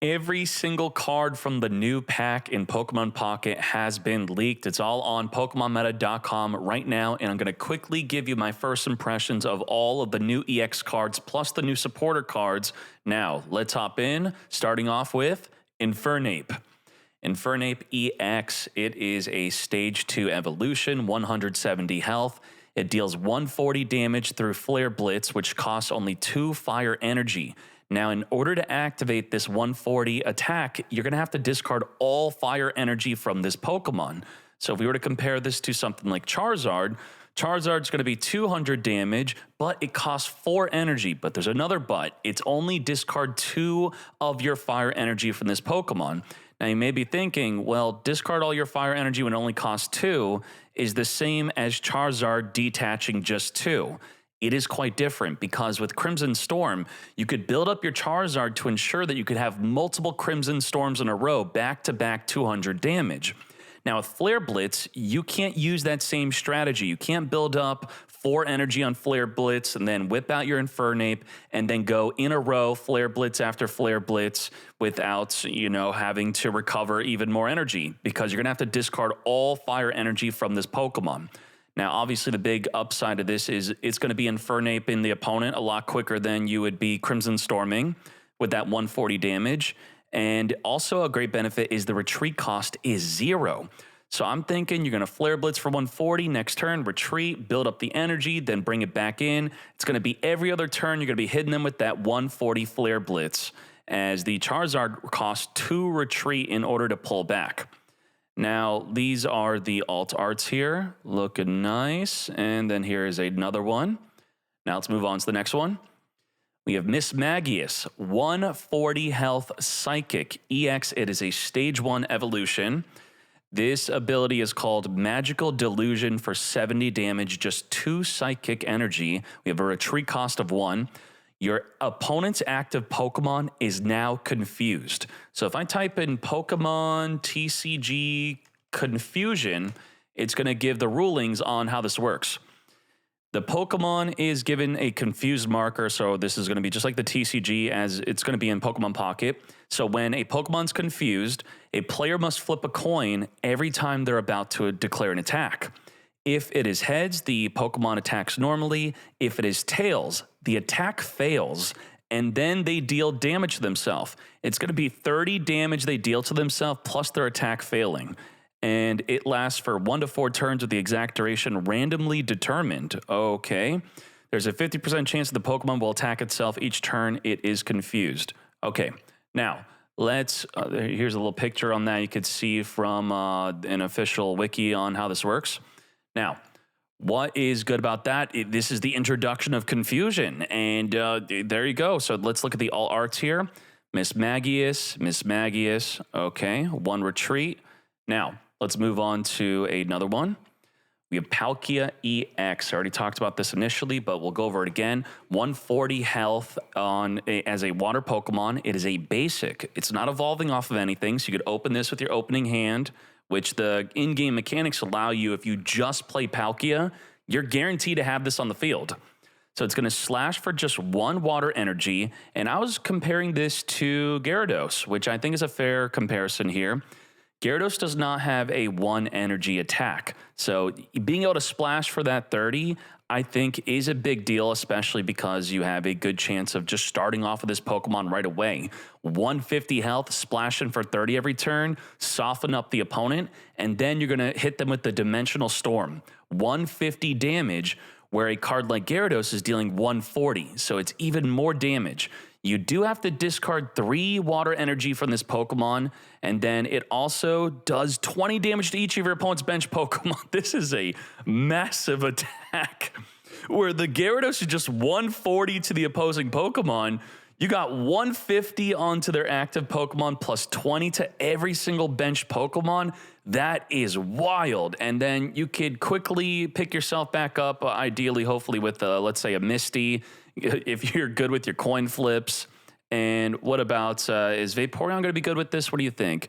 Every single card from the new pack in Pokemon Pocket has been leaked. It's all on PokemonMeta.com right now, and I'm going to quickly give you my first impressions of all of the new EX cards plus the new supporter cards. Now, let's hop in, starting off with Infernape. Infernape EX, it is a Stage 2 evolution, 170 health. It deals 140 damage through Flare Blitz, which costs only 2 fire energy. Now, in order to activate this 140 attack, you're going to have to discard all fire energy from this Pokemon. So if we were to compare this to something like Charizard, Charizard's going to be 200 damage, but it costs 4 energy. But there's another but. It's only discard 2 of your fire energy from this Pokemon. Now, you may be thinking, well, discard all your fire energy when it only costs 2 is the same as Charizard detaching just 2. It is quite different because with Crimson Storm, you could build up your Charizard to ensure that you could have multiple Crimson Storms in a row, back-to-back 200 damage. Now with Flare Blitz, you can't use that same strategy. You can't build up 4 energy on Flare Blitz and then whip out your Infernape and then go in a row, Flare Blitz after Flare Blitz without, having to recover even more energy because you're going to have to discard all fire energy from this Pokemon. Now, obviously, the big upside of this is it's going to be Infernape in the opponent a lot quicker than you would be Crimson Storming with that 140 damage. And also a great benefit is the retreat cost is 0. So I'm thinking you're going to Flare Blitz for 140, next turn, retreat, build up the energy, then bring it back in. It's going to be every other turn, you're going to be hitting them with that 140 Flare Blitz, as the Charizard costs 2 retreat in order to pull back. Now, these are the alt arts here, looking nice. And then here is another one. Now let's move on to the next one. We have Mismagius, 140 health Psychic EX. It is a Stage 1 evolution. This ability is called Magical Delusion for 70 damage, just 2 Psychic energy. We have a retreat cost of 1. Your opponent's active Pokemon is now confused. So if I type in Pokemon TCG Confusion, it's going to give the rulings on how this works. The Pokemon is given a confused marker, so this is going to be just like the TCG as it's going to be in Pokemon Pocket. So when a Pokemon's confused, a player must flip a coin every time they're about to declare an attack. If it is heads, the Pokemon attacks normally. If it is tails, the attack fails, and then they deal damage to themselves. It's going to be 30 damage they deal to themselves plus their attack failing. And it lasts for 1 to 4 turns with the exact duration randomly determined. Okay. There's a 50% chance that the Pokemon will attack itself each turn it is confused. Okay. Now, here's a little picture on that you could see from an official wiki on how this works. Now, what is good about that? This is the introduction of confusion, and there you go. So let's look at the all arts here. Mismagius, okay, 1 retreat. Now, let's move on to another one. We have Palkia EX. I already talked about this initially, but we'll go over it again. 140 health as a water Pokemon. It is a basic. It's not evolving off of anything, so you could open this with your opening hand, which the in-game mechanics allow you. If you just play Palkia, you're guaranteed to have this on the field. So it's going to slash for just 1 water energy, and I was comparing this to Gyarados, which I think is a fair comparison here. Gyarados does not have a 1 energy attack, so being able to splash for that 30, I think is a big deal, especially because you have a good chance of just starting off with this Pokemon right away. 150 health, splashing for 30 every turn, soften up the opponent, and then you're going to hit them with the Dimensional Storm. 150 damage, where a card like Gyarados is dealing 140, so it's even more damage. You do have to discard 3 water energy from this Pokemon, and then it also does 20 damage to each of your opponent's bench Pokemon. This is a massive attack, where the Gyarados is just 140 to the opposing Pokemon. You got 150 onto their active Pokemon plus 20 to every single bench Pokemon. That is wild. And then you could quickly pick yourself back up, ideally, hopefully with, let's say, a Misty, if you're good with your coin flips. And what about, is Vaporeon going to be good with this? What do you think?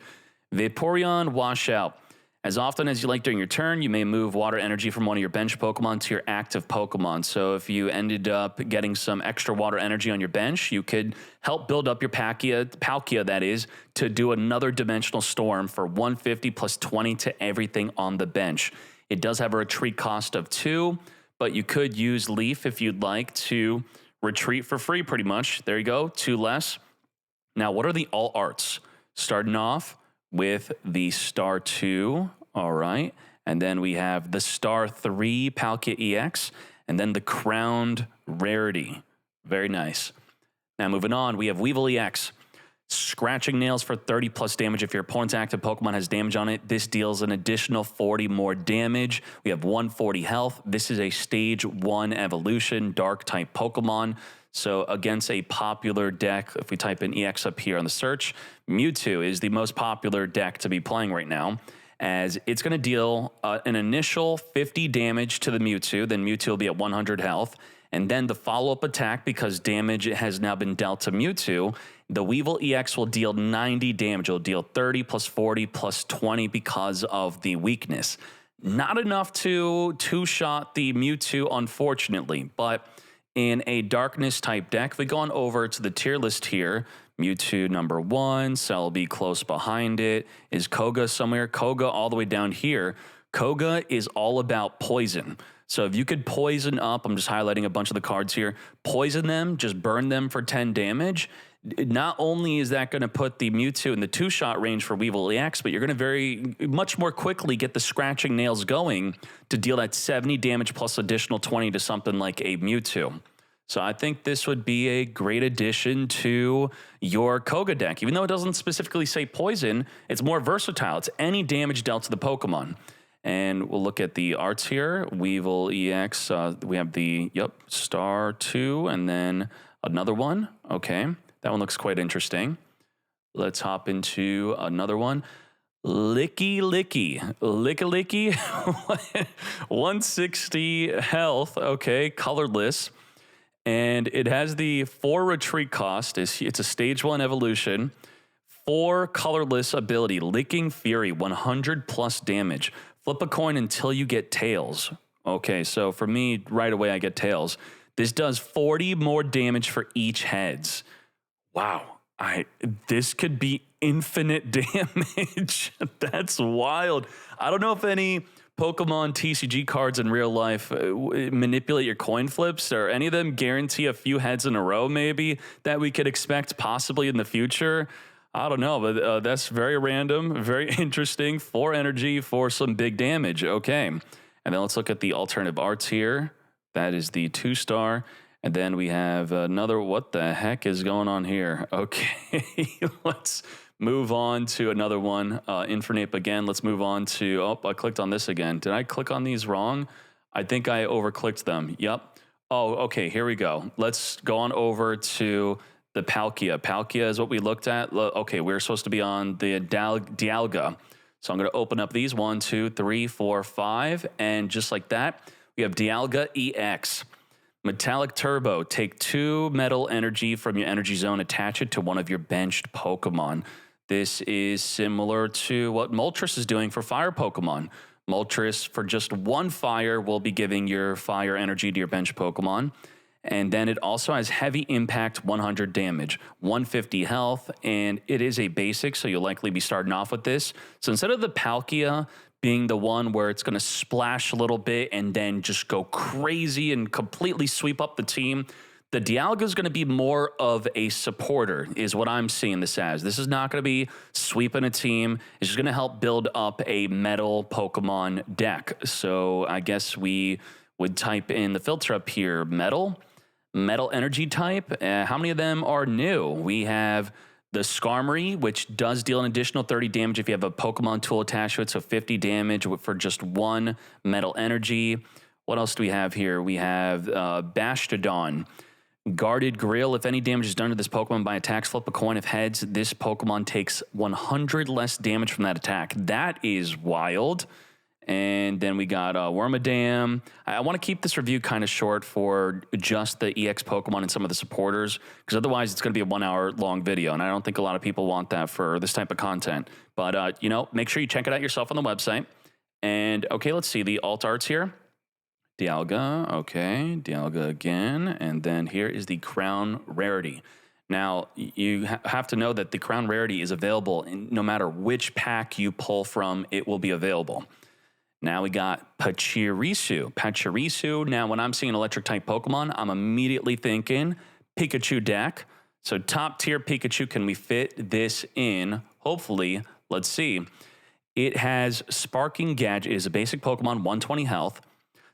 Vaporeon, wash out. As often as you like during your turn, you may move water energy from one of your bench Pokemon to your active Pokemon. So if you ended up getting some extra water energy on your bench, you could help build up your Palkia, that is, to do another Dimensional Storm for 150 plus 20 to everything on the bench. It does have a retreat cost of 2, but you could use Leaf if you'd like to retreat for free pretty much. There you go, 2 less. Now, what are the all arts? Starting off with the Star 2, all right. And then we have the Star 3 Palkia EX, and then the Crowned Rarity. Very nice. Now moving on, we have Weevil EX. Scratching Nails for 30 plus damage. If your opponent's active Pokemon has damage on it, this deals an additional 40 more damage. We have 140 health. This is a stage 1 evolution, dark type Pokemon. So against a popular deck, if we type in EX up here on the search, Mewtwo is the most popular deck to be playing right now, as it's going to deal an initial 50 damage to the Mewtwo, then Mewtwo will be at 100 health, and then the follow-up attack, because damage has now been dealt to Mewtwo, the Weevil EX will deal 90 damage. It'll deal 30 plus 40 plus 20 because of the weakness. Not enough to two-shot the Mewtwo, unfortunately, but in a darkness type deck, if we go on over to the tier list here, Mewtwo number 1, Celebi close behind it. Is Koga somewhere? Koga all the way down here. Koga is all about poison. So if you could poison up, I'm just highlighting a bunch of the cards here, poison them, just burn them for 10 damage. Not only is that going to put the Mewtwo in the 2-shot range for Weevil EX, but you're going to very much more quickly get the Scratching Nails going to deal that 70 damage plus additional 20 to something like a Mewtwo. So I think this would be a great addition to your Koga deck. Even though it doesn't specifically say poison, it's more versatile. It's any damage dealt to the Pokemon. And we'll look at the arts here. Weevil EX, we have the, Star 2, and then another one. Okay, that one looks quite interesting. Let's hop into another one. Licky. 160 health, okay, colorless. And it has the 4 retreat cost. It's a stage 1 evolution. 4 colorless ability, Licking Fury, 100 plus damage. Flip a coin until you get tails. Okay, so for me, right away I get tails. This does 40 more damage for each heads. Wow, this could be infinite damage. That's wild. I don't know if any Pokemon TCG cards in real life manipulate your coin flips, or any of them guarantee a few heads in a row maybe that we could expect possibly in the future. I don't know, but that's very random, very interesting. 4 energy for some big damage. Okay. And then let's look at the alternative arts here. That is the 2-star. And then we have another, what the heck is going on here? Okay, let's move on to another one. Infernape again. Let's move on to, oh, I clicked on this again. Did I click on these wrong? I think I overclicked them. Yep. Oh, okay, here we go. Let's go on over to the Palkia. Palkia is what we looked at. Okay, we're supposed to be on the Dialga. So I'm going to open up these 1, 2, 3, 4, 5. And just like that, we have Dialga EX. Metallic Turbo. Take 2 metal energy from your energy zone. Attach it to one of your benched Pokemon. This is similar to what Moltres is doing for fire Pokemon. Moltres, for just 1 fire, will be giving your fire energy to your bench Pokemon. And then it also has heavy impact, 100 damage, 150 health, and it is a basic, so you'll likely be starting off with this. So instead of the Palkia being the one where it's going to splash a little bit and then just go crazy and completely sweep up the team, the Dialga is going to be more of a supporter, is what I'm seeing this as. This is not going to be sweeping a team. It's just going to help build up a metal Pokemon deck. So I guess we would type in the filter up here, metal energy type. How many of them are new? We have the Skarmory, which does deal an additional 30 damage if you have a Pokemon tool attached to it, so 50 damage for just 1 metal energy. What else do we have here? We have Bastodon. Guarded Grill. If any damage is done to this Pokemon by attacks, flip a coin. If heads, this Pokemon takes 100 less damage from that attack. That is wild. And then we got Wormadam. I want to keep this review kind of short for just the EX Pokemon and some of the supporters, because otherwise it's going to be a 1 hour long video, and I don't think a lot of people want that for this type of content. But, you know, make sure you check it out yourself on the website. And, okay, let's see the alt arts here. Dialga, okay, Dialga again. And then here is the Crown Rarity. Now, you have to know that the Crown Rarity is available no matter which pack you pull from, it will be available. Now we got Pachirisu. Pachirisu, now when I'm seeing electric type Pokemon, I'm immediately thinking Pikachu deck. So top tier Pikachu, can we fit this in? Hopefully, let's see. It has Sparking Gadget, it is a basic Pokemon, 120 health.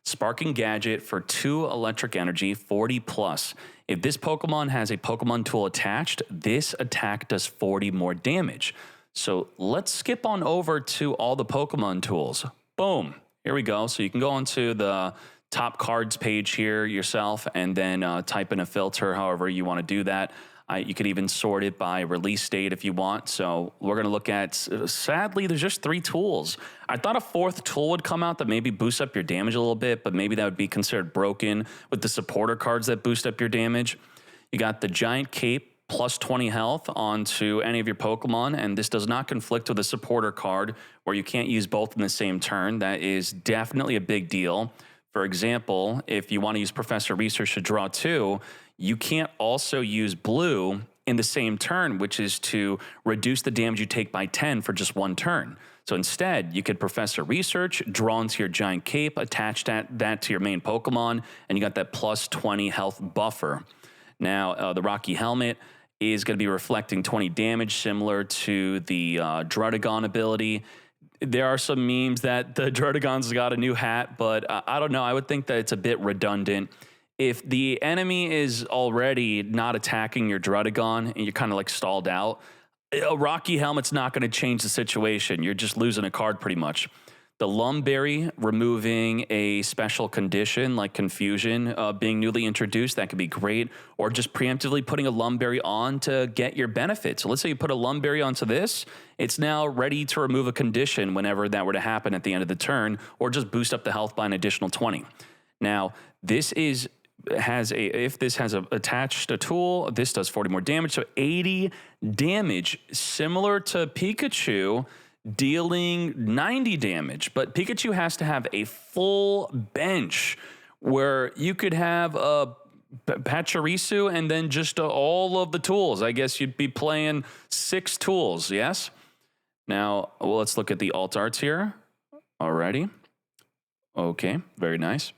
Sparking Gadget for 2 electric energy, 40 plus. If this Pokemon has a Pokemon tool attached, this attack does 40 more damage. So let's skip on over to all the Pokemon tools. Boom, here we go. So you can go onto the top cards page here yourself and then type in a filter however you want to do that. You could even sort it by release date if you want. So we're going to look at, sadly, there's just 3 tools. I thought a 4th tool would come out that maybe boosts up your damage a little bit, but maybe that would be considered broken with the supporter cards that boost up your damage. You got the Giant Cape, plus 20 health onto any of your Pokemon, and this does not conflict with a supporter card where you can't use both in the same turn. That is definitely a big deal. For example, if you want to use Professor Research to draw 2, you can't also use blue in the same turn, which is to reduce the damage you take by 10 for just 1 turn. So instead, you could Professor Research, draw into your Giant Cape, attach that to your main Pokemon, and you got that plus 20 health buffer. Now, the Rocky Helmet is going to be reflecting 20 damage, similar to the Druddigon ability. There are some memes that the Druddigon's got a new hat, but I don't know. I would think that it's a bit redundant. If the enemy is already not attacking your Druddigon and you're kind of like stalled out, a Rocky Helmet's not going to change the situation. You're just losing a card pretty much. The Lumberry, removing a special condition like Confusion being newly introduced, that could be great. Or just preemptively putting a Lumberry on to get your benefit. So let's say you put a Lumberry onto this, it's now ready to remove a condition whenever that were to happen at the end of the turn, or just boost up the health by an additional 20. Now, this is if this has attached a tool, this does 40 more damage, so 80 damage, similar to Pikachu dealing 90 damage. But Pikachu has to have a full bench where you could have a Pachirisu and then just all of the tools. I guess you'd be playing 6 tools, yes? Now, well, let's look at the alt arts here. Alrighty. Okay, very nice.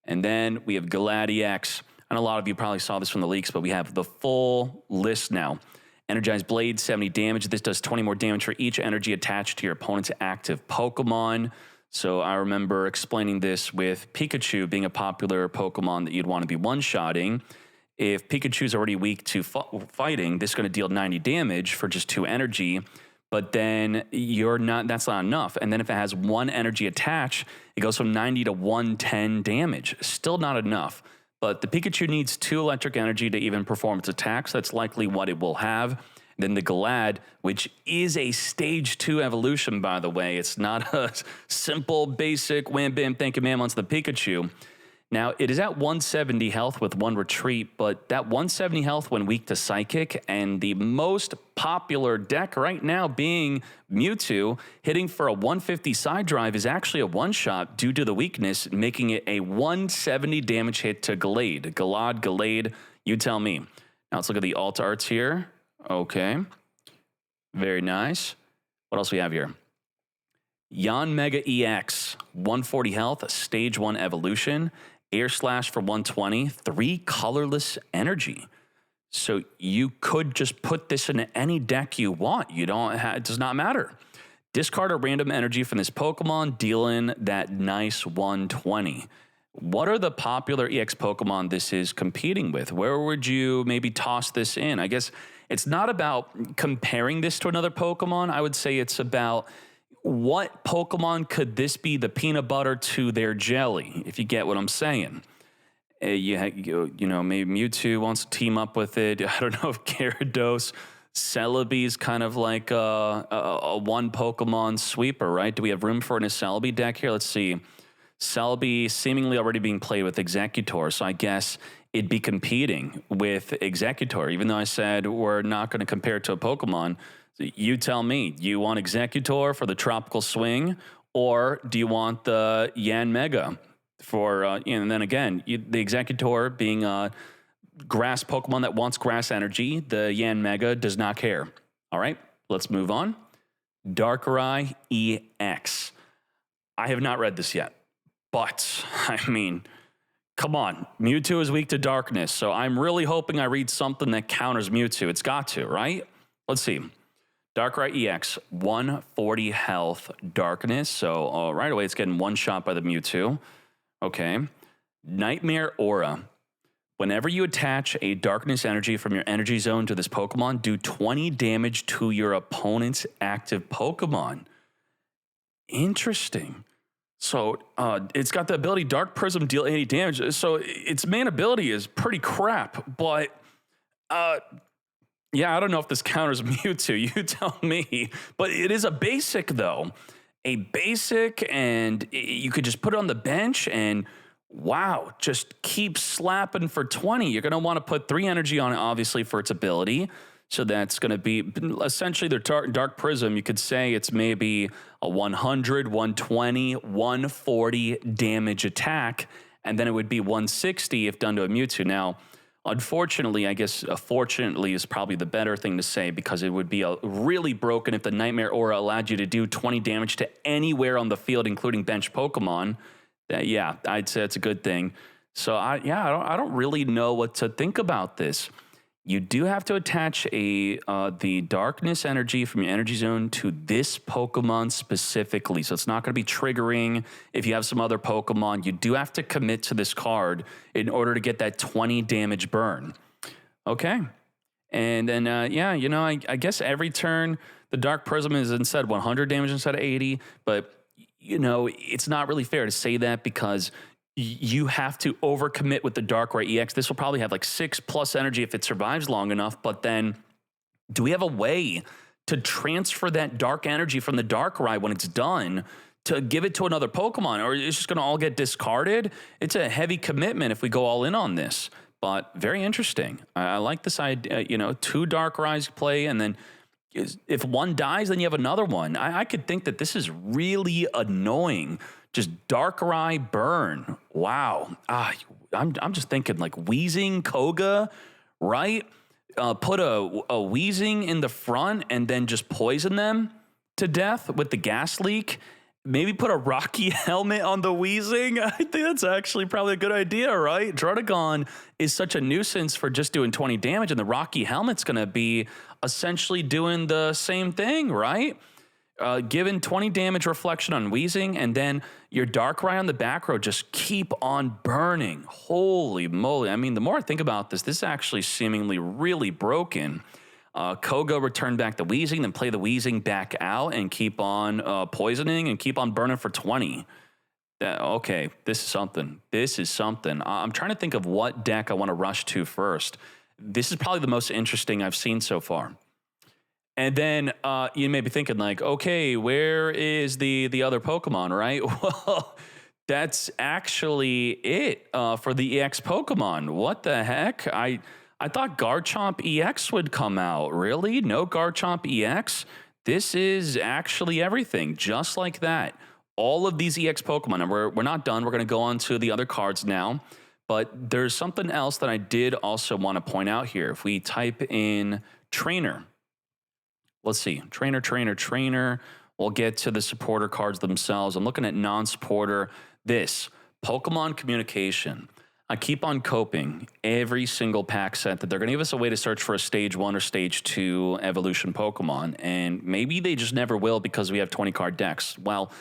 And then we have Gladiac. And a lot of you probably saw this from the leaks, but we have the full list now. Energized Blade, 70 damage. This does 20 more damage for each energy attached to your opponent's active Pokemon. So I remember explaining this with Pikachu being a popular Pokemon that you'd want to be one-shotting. If Pikachu's already weak to fighting, this is going to deal 90 damage for just 2 energy. But then that's not enough. And then if it has 1 energy attached, it goes from 90 to 110 damage. Still not enough. But the Pikachu needs 2 electric energy to even perform its attacks. That's likely what it will have. Then the Glad, which is a stage 2 evolution, by the way. It's not a simple, basic, wham, bam, thank you, ma'am, onto the Pikachu. Now, it is at 170 health with 1 retreat, but that 170 health when weak to Psychic, and the most popular deck right now being Mewtwo, hitting for a 150 side drive is actually a one-shot due to the weakness, making it a 170 damage hit to Glade. Glade, you tell me. Now, let's look at the alt arts here. Okay. Very nice. What else we have here? Yanmega EX, 140 health, stage 1 evolution. Air Slash for 120, 3 colorless energy. So you could just put this in any deck you want. It does not matter. Discard a random energy from this Pokemon, dealing that nice 120. What are the popular EX Pokemon this is competing with? Where would you maybe toss this in? I guess it's not about comparing this to another Pokemon. I would say it's about what Pokemon could this be the peanut butter to their jelly, if you get what I'm saying. You know, maybe Mewtwo wants to team up with it. I don't know if Gyarados Celebi's kind of like a one Pokemon sweeper, right? Do we have room for an Celebi deck here? Let's see. Celebi seemingly already being played with Executor, so I guess it'd be competing with Executor, even though I said we're not going to compare it to a Pokemon. So you tell me, do you want Executor for the Tropical Swing, or do you want the Yan Mega for, and then again, the Executor being a grass Pokemon that wants grass energy, the Yan Mega does not care. All right, let's move on. Darkrai EX. I have not read this yet, but I mean, come on. Mewtwo is weak to darkness, so I'm really hoping I read something that counters Mewtwo. It's got to, right? Let's see. Darkrai EX, 140 health, darkness. So right away, it's getting one shot by the Mewtwo. Okay. Nightmare Aura. Whenever you attach a darkness energy from your energy zone to this Pokemon, do 20 damage to your opponent's active Pokemon. Interesting. So it's got the ability Dark Prism, deal 80 damage. So its main ability is pretty crap, but yeah, I don't know if this counters Mewtwo. You tell me. But it is a basic, though. A basic, and you could just put it on the bench and wow, just keep slapping for 20. You're going to want to put 3 energy on it, obviously, for its ability. So that's going to be essentially their Dark Prism. You could say it's maybe a 100, 120, 140 damage attack, and then it would be 160 if done to a Mewtwo. Now, unfortunately, I guess fortunately is probably the better thing to say, because it would be really broken if the Nightmare Aura allowed you to do 20 damage to anywhere on the field, including bench Pokemon. Yeah, I'd say it's a good thing. So I don't really know what to think about this. You do have to attach the darkness energy from your energy zone to this Pokemon specifically. So it's not going to be triggering if you have some other Pokemon. You do have to commit to this card in order to get that 20 damage burn. Okay. And then, yeah, you know, I guess every turn the Dark Prism is instead 100 damage instead of 80. But, you know, it's not really fair to say that, because you have to overcommit with the Darkrai EX. This will probably have like 6+ energy if it survives long enough, but then do we have a way to transfer that dark energy from the Darkrai when it's done to give it to another Pokemon, or it's just going to all get discarded? It's a heavy commitment if we go all in on this, but very interesting. I like this idea, you know, 2 Darkrai's play, and then if one dies, then you have another one. I could think that this is really annoying. Just Darkrai burn. Wow. I'm just thinking like Weezing, Koga, right? Put a Weezing in the front and then just poison them to death with the gas leak. Maybe put a Rocky helmet on the Weezing. I think that's actually probably a good idea, right? Druddigon is such a nuisance for just doing 20 damage, and the Rocky helmet's going to be essentially doing the same thing, right? Given 20 damage reflection on Weezing, and then your Darkrai on the back row just keep on burning. Holy moly. I mean, the more I think about this, this is actually seemingly really broken. Koga return back the Weezing, then play the Weezing back out and keep on poisoning and keep on burning for 20. Okay, this is something. This is something. I'm trying to think of what deck I want to rush to first. This is probably the most interesting I've seen so far. And then you may be thinking like, okay, where is the other Pokemon, right? Well, that's actually it for the EX Pokemon. What the heck? I thought Garchomp EX would come out. Really? No Garchomp EX? This is actually everything, just like that. All of these EX Pokemon, and we're not done. We're going to go on to the other cards now. But there's something else that I did also want to point out here. If we type in trainer, let's see, trainer. We'll get to the supporter cards themselves. I'm looking at non-supporter. This, Pokemon Communication. I keep on coping every single pack set that they're going to give us a way to search for a stage 1 or stage 2 evolution Pokemon. And maybe they just never will because we have 20 card decks. Well,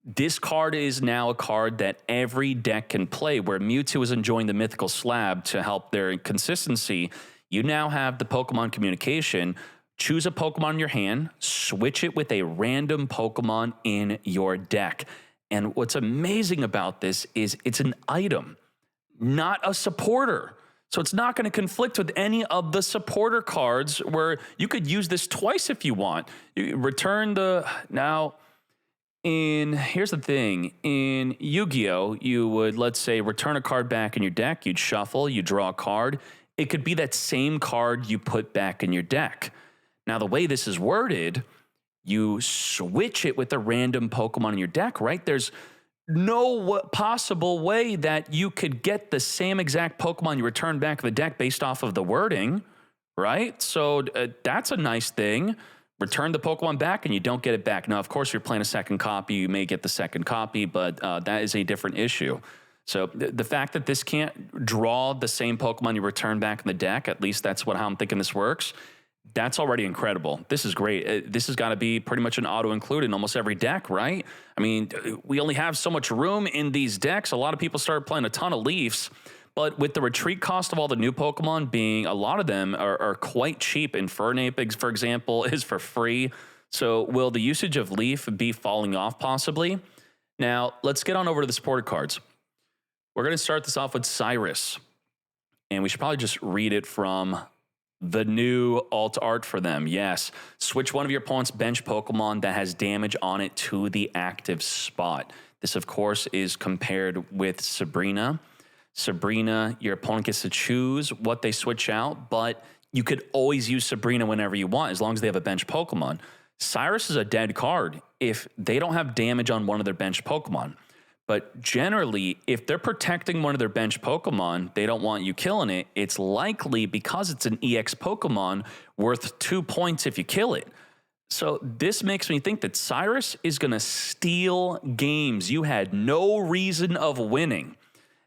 this card is now a card that every deck can play, where Mewtwo is enjoying the Mythical Slab to help their consistency. You now have the Pokemon Communication. Choose a Pokemon in your hand, switch it with a random Pokemon in your deck. And what's amazing about this is it's an item, not a supporter. So it's not going to conflict with any of the supporter cards where you could use this twice if you want. You return the... Now, here's the thing. In Yu-Gi-Oh, you would, let's say, return a card back in your deck. You'd shuffle, you draw a card. It could be that same card you put back in your deck. Now, the way this is worded, you switch it with a random Pokemon in your deck, right? There's no possible way that you could get the same exact Pokemon you return back to the deck based off of the wording, right? So that's a nice thing. Return the Pokemon back and you don't get it back. Now, of course, if you're playing a second copy, you may get the second copy, but that is a different issue. So the fact that this can't draw the same Pokemon you return back in the deck, at least that's how I'm thinking this works, that's already incredible. This is great. This has got to be pretty much an auto-include in almost every deck, right? I mean, we only have so much room in these decks. A lot of people started playing a ton of Leafs, but with the retreat cost of all the new Pokemon being, a lot of them are quite cheap. Infernape, for example, is for free. So will the usage of Leaf be falling off possibly? Now, let's get on over to the supported cards. We're going to start this off with Cyrus, and we should probably just read it from the new alt art for them. Yes. Switch one of your opponent's bench Pokemon that has damage on it to the active spot. This, of course, is compared with Sabrina. Sabrina, your opponent gets to choose what they switch out, but you could always use Sabrina whenever you want, as long as they have a bench Pokemon. Cyrus is a dead card if they don't have damage on one of their bench Pokemon. But generally, if they're protecting one of their bench Pokemon, they don't want you killing it. It's likely, because it's an EX Pokemon, worth 2 points if you kill it. So this makes me think that Cyrus is going to steal games you had no reason of winning,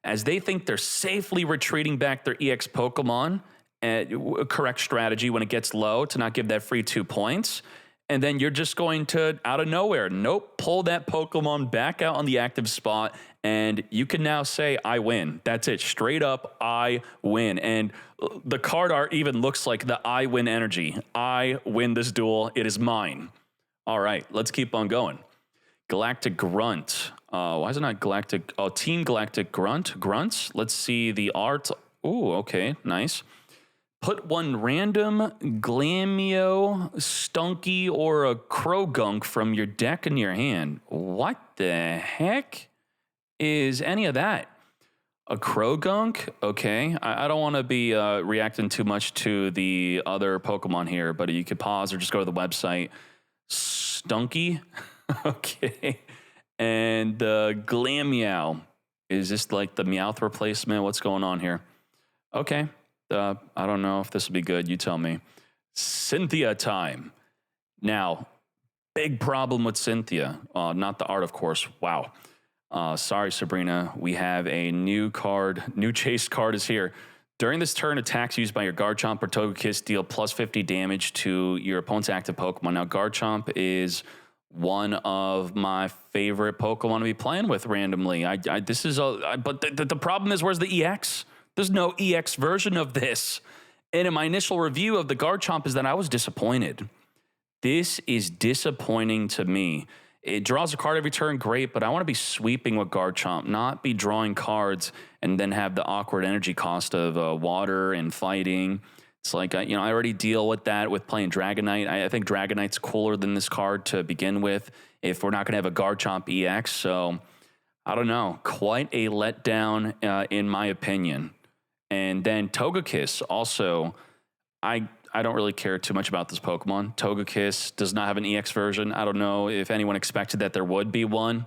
as they think they're safely retreating back their EX Pokemon, a correct strategy when it gets low to not give that free 2 points. And then you're just going to, out of nowhere, pull that Pokemon back out on the active spot, and you can now say, I win. That's it. Straight up, I win. And the card art even looks like the I win energy. I win this duel. It is mine. All right, let's keep on going. Galactic Grunt. Why is it not Galactic? Oh, Team Galactic Grunt. Grunts. Let's see the art. Ooh, okay, nice. Put one random Glamio, Stunky, or a Krogunk from your deck in your hand. What the heck is any of that? A Krogunk? Okay. I don't want to be reacting too much to the other Pokemon here, but you could pause or just go to the website. Stunky? Okay. And Glammeow. Is this like the Meowth replacement? What's going on here? Okay. I don't know if this will be good. You tell me. Cynthia time. Now, big problem with Cynthia. Not the art, of course. Wow. Sorry, Sabrina. We have a new card. New chase card is here. During this turn, attacks used by your Garchomp or Togekiss deal plus 50 damage to your opponent's active Pokemon. Now, Garchomp is one of my favorite Pokemon to be playing with randomly. But the problem is, where's the EX? There's no EX version of this. And in my initial review of the Garchomp is that I was disappointed. This is disappointing to me. It draws a card every turn, great, but I want to be sweeping with Garchomp, not be drawing cards and then have the awkward energy cost of water and fighting. It's like, I already deal with that with playing Dragonite. I think Dragonite's cooler than this card to begin with if we're not going to have a Garchomp EX. So, I don't know. Quite a letdown in my opinion. And then Togekiss also, I don't really care too much about this Pokemon. Togekiss does not have an EX version. I don't know if anyone expected that there would be one.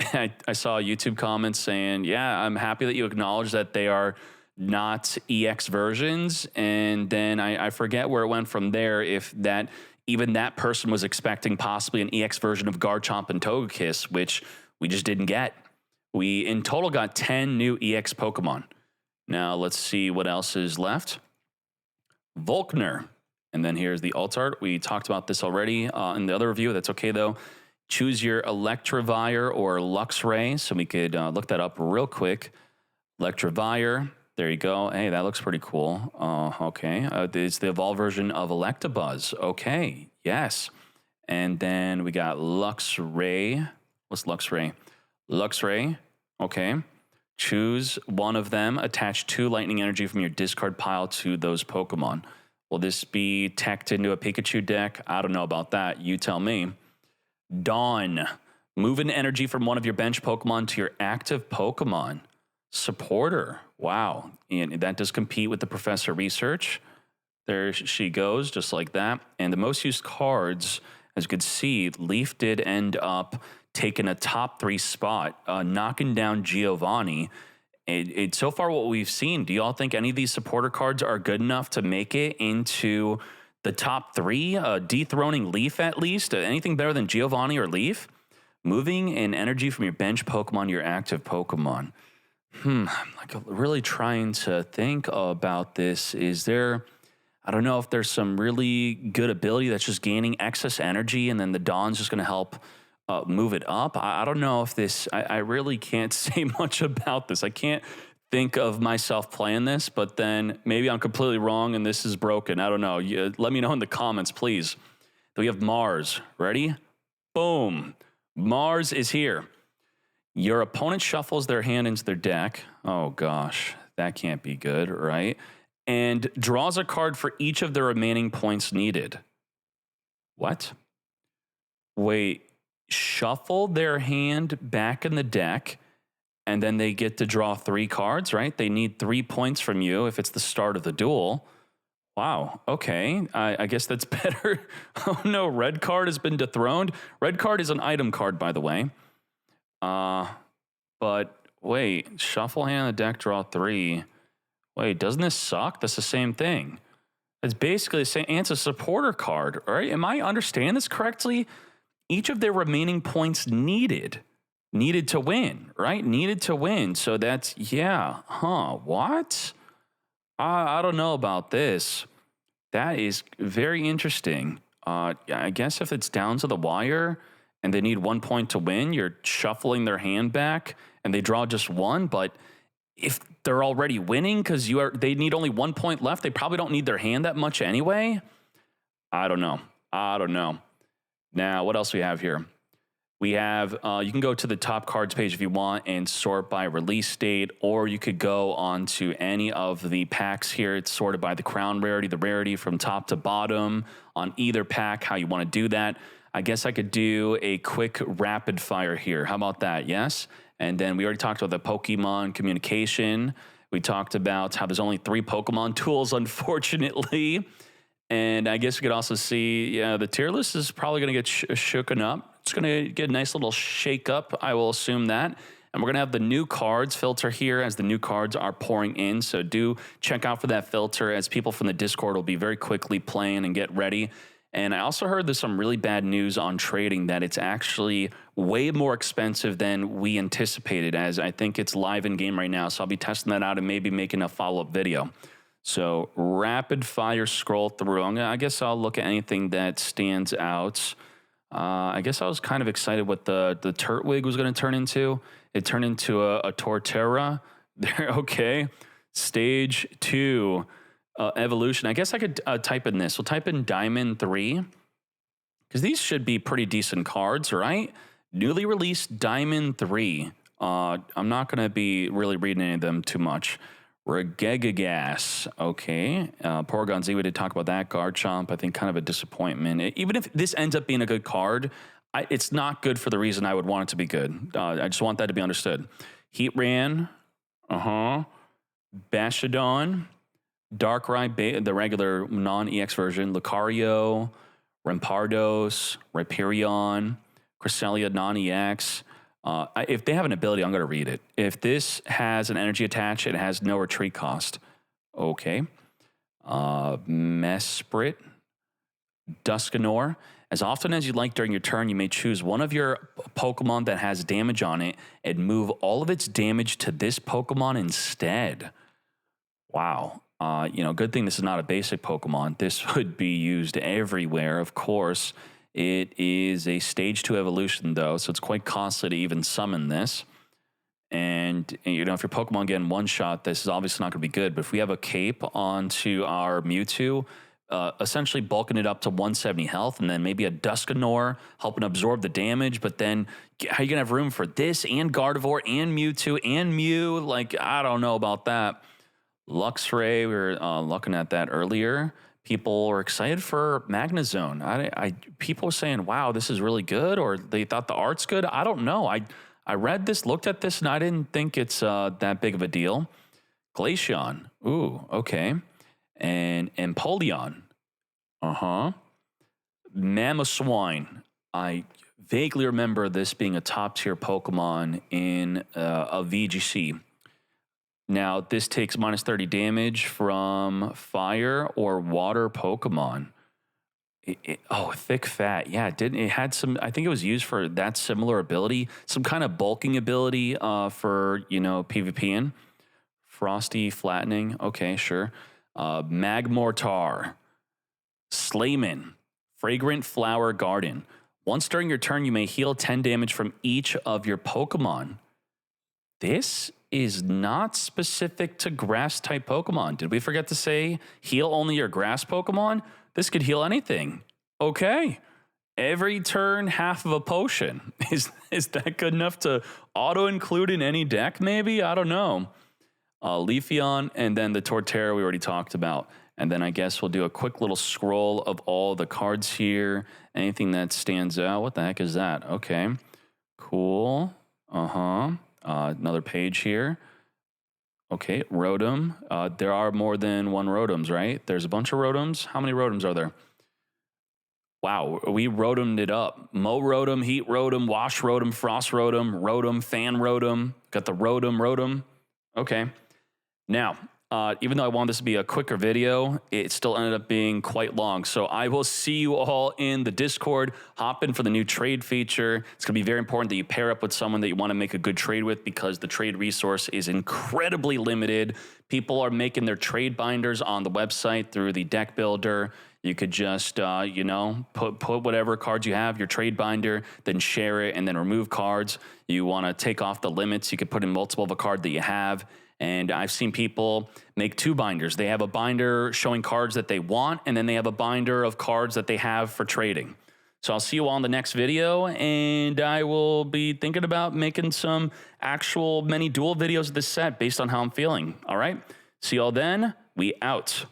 I saw YouTube comments saying, yeah, I'm happy that you acknowledge that they are not EX versions. And then I forget where it went from there, if that even that person was expecting possibly an EX version of Garchomp and Togekiss, which we just didn't get. We in total got 10 new EX Pokemon. Now let's see what else is left. Volkner. And then here's the alt art. We talked about this already in the other review. That's okay, though. Choose your Electivire or Luxray. So we could look that up real quick. Electivire. There you go. Hey, that looks pretty cool. Okay. It's the evolved version of Electabuzz. Okay. Yes. And then we got Luxray. What's Luxray? Luxray. Okay. Choose one of them. Attach 2 lightning energy from your discard pile to those Pokemon. Will this be teched into a Pikachu deck? I don't know about that. You tell me. Dawn. Move an energy from one of your bench Pokemon to your active Pokemon. Supporter. Wow. And that does compete with the Professor Research. There she goes, just like that. And the most used cards, as you can see, Leaf did end up taking a top 3 spot, knocking down Giovanni. It's so far what we've seen. Do y'all think any of these supporter cards are good enough to make it into the top 3, dethroning Leaf at least? Anything better than Giovanni or Leaf? Moving an energy from your bench Pokemon to your active Pokemon. I'm like really trying to think about this. Is there... I don't know if there's some really good ability that's just gaining excess energy and then the Dawn's just going to help move it up. I don't know if this, I really can't say much about this. I can't think of myself playing this, but then maybe I'm completely wrong and this is broken. I don't know. Let me know in the comments, please. Then we have Mars. Ready? Boom. Mars is here. Your opponent shuffles their hand into their deck. Oh gosh, that can't be good, right? And draws a card for each of the remaining points needed. What? Wait, shuffle their hand back in the deck, and then they get to draw 3 cards, right? They need 3 points from you if it's the start of the duel. Wow, okay. I guess that's better. Oh no, red card has been dethroned. Red card is an item card, by the way. But wait, shuffle hand in the deck, draw 3. Wait, doesn't this suck? That's the same thing. It's basically the same. And it's a supporter card, right? Am I understanding this correctly? Each of their remaining points needed to win, right? Needed to win. So that's, yeah, what? I don't know about this. That is very interesting. I guess if it's down to the wire and they need 1 point to win, you're shuffling their hand back and they draw just 1, but if they're already winning because they need only 1 point left, they probably don't need their hand that much anyway. I don't know. Now, what else do we have here? We have, you can go to the top cards page if you want and sort by release date, or you could go on to any of the packs here. It's sorted by the crown rarity, the rarity from top to bottom on either pack, how you want to do that. I guess I could do a quick rapid fire here. How about that? Yes. And then we already talked about the Pokemon communication. We talked about how there's only 3 Pokemon tools, unfortunately. And I guess we could also see, yeah, the tier list is probably going to get shooken up. It's going to get a nice little shake up, I will assume that. And we're going to have the new cards filter here as the new cards are pouring in. So do check out for that filter as people from the Discord will be very quickly playing and get ready. And I also heard there's some really bad news on trading that it's actually way more expensive than we anticipated, as I think it's live in game right now. So I'll be testing that out and maybe making a follow-up video. So rapid fire scroll through. I guess I'll look at anything that stands out. I guess I was kind of excited what the Turtwig was going to turn into. It turned into a Torterra. There, okay. Stage 2. Evolution. I guess I could type in this. We'll type in Diamond 3 because these should be pretty decent cards, right? Newly released Diamond 3. I'm not going to be really reading any of them too much. Regigigas. Okay. Porygon-Z, we did talk about that. Garchomp, I think kind of a disappointment. Even if this ends up being a good card, it's not good for the reason I would want it to be good. I just want that to be understood. Heatran. Bastiodon. Darkrai, the regular non-EX version, Lucario, Rampardos, Rhyperion, Cresselia non-EX. If they have an ability, I'm going to read it. If this has an energy attached, it has no retreat cost. Okay. Mesprit, Dusknoir. As often as you like during your turn, you may choose one of your Pokemon that has damage on it and move all of its damage to this Pokemon instead. Wow. Good thing this is not a basic Pokemon. This would be used everywhere, of course. It is a stage 2 evolution, though, so it's quite costly to even summon this. And, if your Pokemon getting one shot, this is obviously not going to be good. But if we have a cape onto our Mewtwo, essentially bulking it up to 170 health, and then maybe a Dusknoir helping absorb the damage. But then how are you going to have room for this and Gardevoir and Mewtwo and Mew? Like, I don't know about that. Luxray, we were looking at that earlier. People were excited for Magnezone. People were saying, wow, this is really good, or they thought the art's good. I don't know. I read this, looked at this, and I didn't think it's that big of a deal. Glaceon. Ooh, okay. And Empoleon. Mamoswine. I vaguely remember this being a top tier Pokemon in a VGC. Now, this takes minus 30 damage from fire or water Pokemon. Thick fat. Yeah, it had some, I think it was used for that similar ability, some kind of bulking ability for, PvPing. Frosty flattening. Okay, sure. Magmortar. Slayman. Fragrant Flower Garden. Once during your turn, you may heal 10 damage from each of your Pokemon. This is not specific to grass-type Pokemon. Did we forget to say heal only your grass Pokemon? This could heal anything. Okay. Every turn, half of a potion. Is that good enough to auto-include in any deck, maybe? I don't know. Leafeon, and then the Torterra we already talked about. And then I guess we'll do a quick little scroll of all the cards here. Anything that stands out. What the heck is that? Okay. Cool. Another page here. Okay, Rotom. There are more than one Rotoms, right? There's a bunch of Rotoms. How many Rotoms are there? Wow, we Rotomed it up. Mo Rotom, Heat Rotom, Wash Rotom, Frost Rotom, Rotom, Fan Rotom. Got the Rotom. Okay. Now, even though I wanted this to be a quicker video, it still ended up being quite long. So I will see you all in the Discord. Hop in for the new trade feature. It's going to be very important that you pair up with someone that you want to make a good trade with, because the trade resource is incredibly limited. People are making their trade binders on the website through the deck builder. You could just, put whatever cards you have, your trade binder, then share it, and then remove cards. You want to take off the limits. You could put in multiple of a card that you have. And I've seen people make two binders. They have a binder showing cards that they want, and then they have a binder of cards that they have for trading. So I'll see you all in the next video, and I will be thinking about making some actual many duel videos of this set based on how I'm feeling. All right? See you all then. We out.